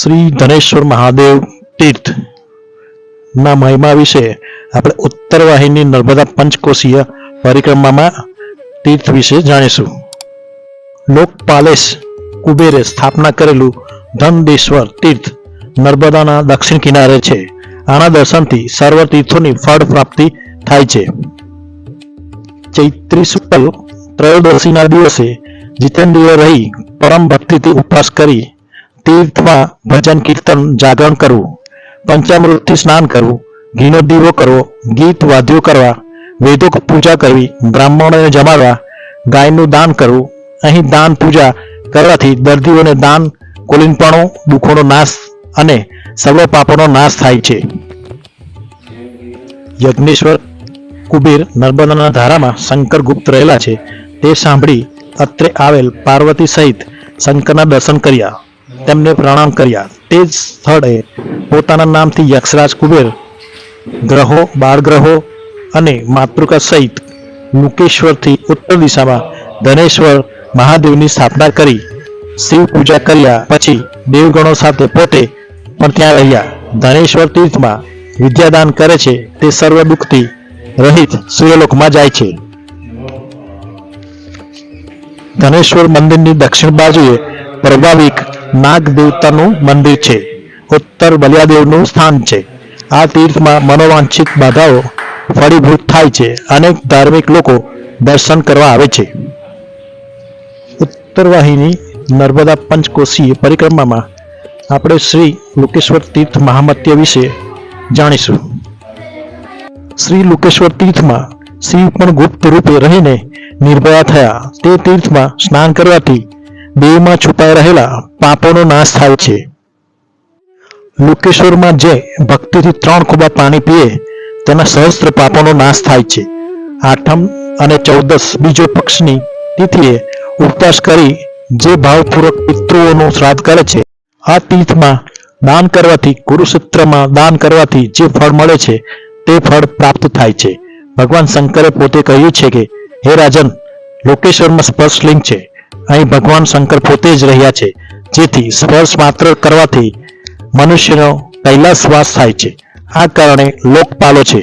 શ્રી ધનેશ્વર મહાદેવ તીર્થ ના મહિમા વિશે આપણે ઉત્તર વાહિની નર્મદા પંચકોશીય પરિક્રમામાં તીર્થ વિશે જાણીશું. લોકપાલેશ કુબેરે સ્થાપના કરેલું ધનદેશ્વર તીર્થ નર્મદાના દક્ષિણ કિનારે છે. આના દર્શનથી સર્વ તીર્થોની ફળ પ્રાપ્તિ થાય છે. ચૈત્રી શુક્લ ત્રયોદશીના દિવસે જીતેન્દ્રિય રહી પરમ ભક્તિથી ઉપવાસ કરી તીર્થમાં ભજન કીર્તન જાગરણ કરવું, પંચામૃતથી સ્નાન કરવું, ઘીનો દીવો કરવો, ગીત વાદ્યો કરવા, વેદો પૂજા કરવી, બ્રાહ્મણોને જમાડવા, ગાયનું દાન કરવું. અહીં દાન પૂજા કરવાથી દર્દીઓને દાન, કોલિનપણો, દુઃખોનો નાશ અને સર્વ પાપોનો નાશ થાય છે. યજ્ઞેશ્વર કુબેર નર્મદાના ધારામાં શંકર ગુપ્ત રહેલા છે તે સાંભળી અત્રે આવેલ પાર્વતી સહિત શંકરના દર્શન કર્યા, તેમને પ્રણામ કર્યા. તે જ સ્થળે પોતાના નામથી યક્ષરાજ કુબેર ગ્રહો, બાળગ્રહો અને માતૃકા સહિત લુકેશ્વરથી ઉત્તર દિશામાં ધનેશ્વર મહાદેવની સ્થાપના કરી શિવ પૂજા કર્યા. પછી દેવગણો સાથે પોતે પણ ત્યાં રહ્યા. ધનેશ્વર તીર્થમાં વિદ્યાદાન કરે છે તે સર્વ દુઃખથી રહિત સૂર્યલોકમાં જાય છે. ધનેશ્વર મંદિરની દક્ષિણ બાજુએ પ્રભાવિક નાગ દેવતાનું મંદિર છે. ઉત્તર બલિયાદેવનું સ્થાન છે. આ તીર્થમાં મનોવાંછિત બાધાઓ ફળીભૂત થાય છે. અનેક ધાર્મિક લોકો દર્શન કરવા આવે છે. ઉત્તર વાહિની નર્મદા પંચકોશીય પરિક્રમામાં આપણે શ્રી લુકેશ્વર તીર્થ મહામત્ય વિશે જાણીશું. શ્રી લુકેશ્વર તીર્થમાં શિવ પણ ગુપ્ત રૂપે રહીને નિર્ભયા થયા. તે તીર્થમાં સ્નાન કરવાથી દેહમાં છુપાઈ રહેલા પાપોનો નાશ થાય છે. લુકેશ્વરમાં જે ભક્તિથી 3 કુબા પાણી પીએ તેના સહસ્ત્ર પાપોનો નાશ થાય છે. આઠમ અને 14 બીજો પક્ષની તિથિએ ઉપવાસ કરી જે ભાવપૂર્વક પિતૃઓનું શ્રાદ્ધ કરે છે, આ તીર્થમાં દાન કરવાથી, કુરુક્ષેત્રમાં દાન કરવાથી જે ફળ મળે છે તે ફળ પ્રાપ્ત થાય છે. ભગવાન શંકરે પોતે કહ્યું છે કે, હે રાજન, લોકેશ્વરમાં સ્પર્શલિંગ છે. અહીં ભગવાન શંકર પોતે જ રહ્યા છે, જેથી સ્પર્શ માત્ર કરવાથી મનુષ્યનો કૈલાસવાસ થાય છે. આ કારણે લોકપાલો છે.